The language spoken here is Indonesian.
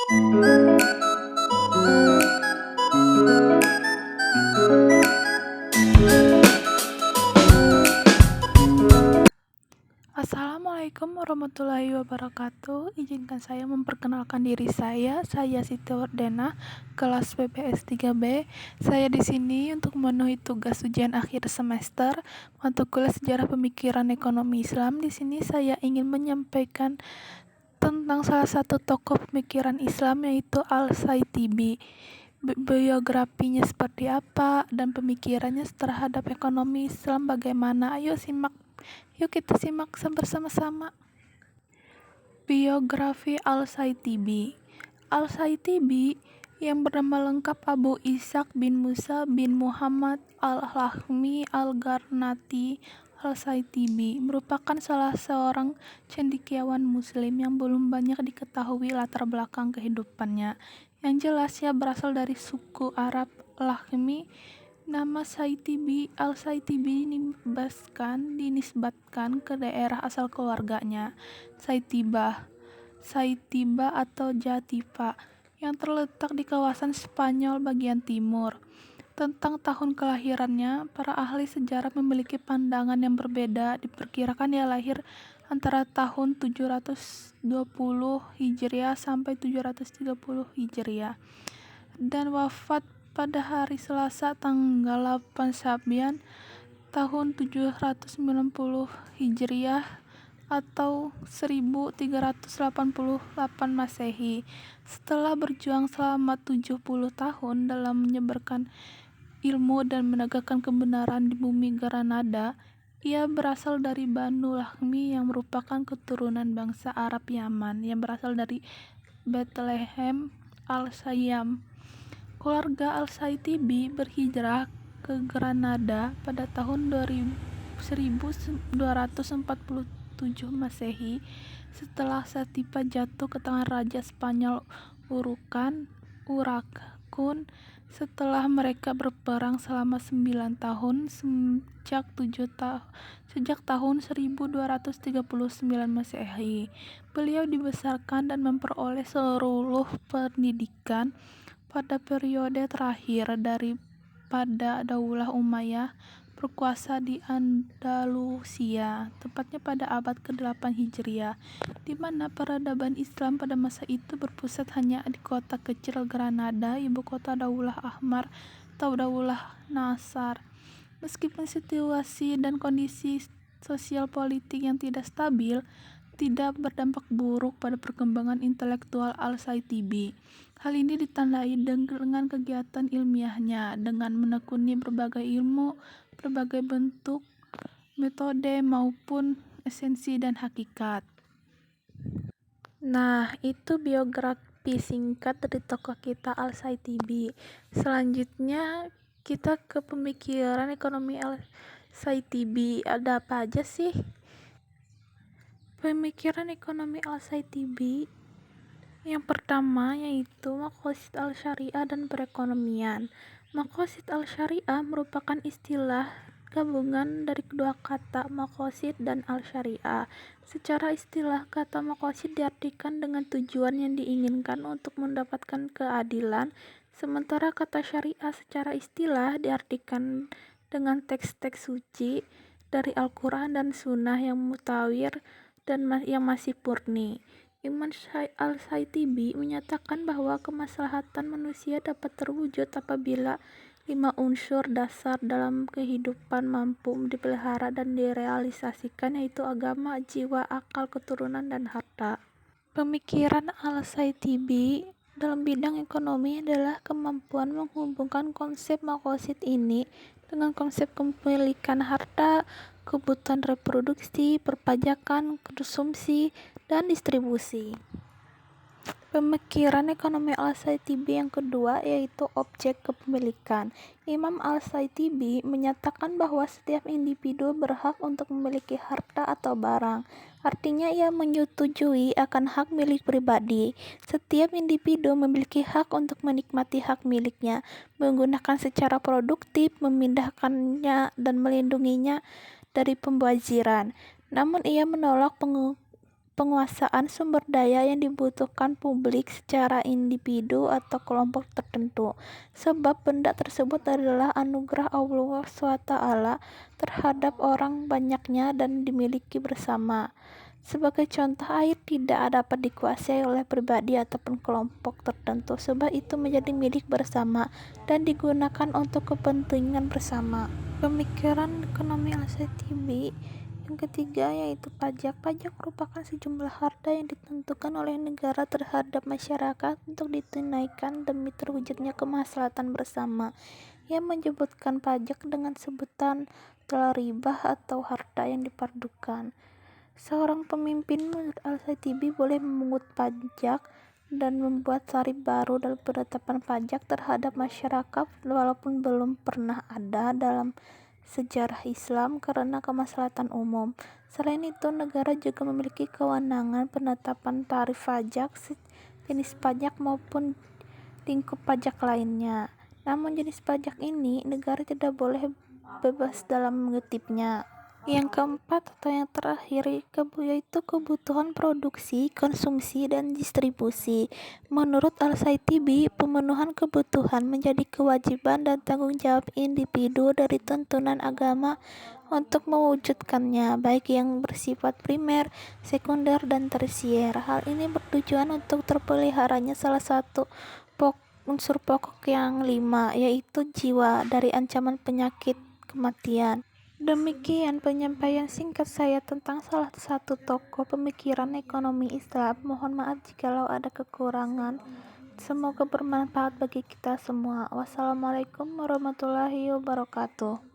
Assalamualaikum warahmatullahi wabarakatuh. Izinkan saya memperkenalkan diri saya. Saya Siti Wardena, kelas PPS 3B. Saya di sini untuk memenuhi tugas ujian akhir semester mata kuliah Sejarah Pemikiran Ekonomi Islam. Di sini saya ingin menyampaikan tentang salah satu tokoh pemikiran Islam, yaitu Al-Saitibi. Biografinya seperti apa dan pemikirannya terhadap ekonomi Islam bagaimana? Yuk kita simak bersama-sama. Biografi Al-Saitibi. Al-Saitibi yang bernama lengkap Abu Ishaq bin Musa bin Muhammad Al-Lahmi Al-Garnati Al-Saitibi merupakan salah seorang cendekiawan muslim yang belum banyak diketahui latar belakang kehidupannya. Yang jelas ia berasal dari suku Arab Lahmi. Nama Al-Saitibi dinisbatkan ke daerah asal keluarganya, Saitibah atau Jativa, yang terletak di kawasan Spanyol bagian timur. Tentang tahun kelahirannya, para ahli sejarah memiliki pandangan yang berbeda. Diperkirakan ia lahir antara tahun 720 Hijriah sampai 730 Hijriah dan wafat pada hari Selasa tanggal 8 Sabian tahun 790 Hijriah atau 1388 Masehi. Setelah berjuang selama 70 tahun dalam menyebarkan ilmu dan menegakkan kebenaran di bumi Granada, ia berasal dari Banu Lahmi yang merupakan keturunan bangsa Arab Yaman yang berasal dari Bethlehem Al-Sayyam. Keluarga Al-Saitibi berhijrah ke Granada pada tahun 1247 Masehi setelah Sativa jatuh ke tangan Raja Spanyol Urukun. Setelah mereka berperang selama 9 tahun sejak tahun 1239 Masehi. Beliau dibesarkan dan memperoleh seluruh pendidikan pada periode terakhir daripada Daulah Umayyah berkuasa di Andalusia, tepatnya pada abad ke-8 Hijriah, di mana peradaban Islam pada masa itu berpusat hanya di kota kecil Granada, ibu kota Daulah Ahmar atau Daulah Nasar. Meskipun situasi dan kondisi sosial politik yang tidak stabil tidak berdampak buruk pada perkembangan intelektual Al-Saitibi. Hal ini ditandai dengan kegiatan ilmiahnya dengan menekuni berbagai ilmu, berbagai bentuk, metode maupun esensi dan hakikat. Nah, itu biografi singkat dari tokoh kita Al-Saitibi. Selanjutnya kita ke pemikiran ekonomi Al-Saitibi. Ada apa aja sih? Pemikiran ekonomi Al-Saitibi yang pertama yaitu Maqasid al-Syariah dan perekonomian. Maqasid al-Syariah merupakan istilah gabungan dari kedua kata maqasid dan al-syariah. Secara istilah, kata maqasid diartikan dengan tujuan yang diinginkan untuk mendapatkan keadilan, sementara kata syariah secara istilah diartikan dengan teks-teks suci dari Al-Quran dan Sunnah yang mutawir dan yang masih murni. Imam Al-Saitibi menyatakan bahwa kemaslahatan manusia dapat terwujud apabila 5 unsur dasar dalam kehidupan mampu dipelihara dan direalisasikan, yaitu agama, jiwa, akal, keturunan, dan harta. Pemikiran Al-Saitibi dalam bidang ekonomi adalah kemampuan menghubungkan konsep maqasid ini dengan konsep kepemilikan harta, kebutuhan reproduksi, perpajakan, konsumsi, dan distribusi. Pemikiran ekonomi Al-Saitibi yang kedua yaitu objek kepemilikan. Imam Al-Saitibi menyatakan bahwa setiap individu berhak untuk memiliki harta atau barang. Artinya ia menyetujui akan hak milik pribadi. Setiap individu memiliki hak untuk menikmati hak miliknya, menggunakan secara produktif, memindahkannya, dan melindunginya dari pembaziran. Namun ia menolak penguasaan sumber daya yang dibutuhkan publik secara individu atau kelompok tertentu, sebab benda tersebut adalah anugerah Allah SWT terhadap orang banyaknya dan dimiliki bersama. Sebagai contoh, air tidak dapat dikuasai oleh pribadi ataupun kelompok tertentu, sebab itu menjadi milik bersama dan digunakan untuk kepentingan bersama. Pemikiran ekonomi Al-Shatibi yang ketiga yaitu pajak. Pajak merupakan sejumlah harta yang ditentukan oleh negara terhadap masyarakat untuk ditunaikan demi terwujudnya kemaslahatan bersama. Ia menyebutkan pajak dengan sebutan ribah atau harta yang dipadukan. Seorang pemimpin menurut Al-Shatibi boleh memungut pajak dan membuat tarif baru dalam penetapan pajak terhadap masyarakat walaupun belum pernah ada dalam sejarah Islam karena kemaslahatan umum. Selain itu, negara juga memiliki kewenangan penetapan tarif pajak, jenis pajak maupun lingkup pajak lainnya. Namun jenis pajak ini negara tidak boleh bebas dalam mengutipnya. Yang keempat atau yang terakhir yaitu kebutuhan produksi, konsumsi, dan distribusi. Menurut Al-Shatibi, pemenuhan kebutuhan menjadi kewajiban dan tanggung jawab individu dari tuntunan agama untuk mewujudkannya, baik yang bersifat primer, sekunder, dan tersier. Hal ini bertujuan untuk terpeliharanya salah satu unsur pokok yang 5, yaitu jiwa dari ancaman penyakit kematian. Demikian penyampaian singkat saya tentang salah satu tokoh pemikiran ekonomi Islam. Mohon maaf jikalau ada kekurangan. Semoga bermanfaat bagi kita semua. Wassalamualaikum warahmatullahi wabarakatuh.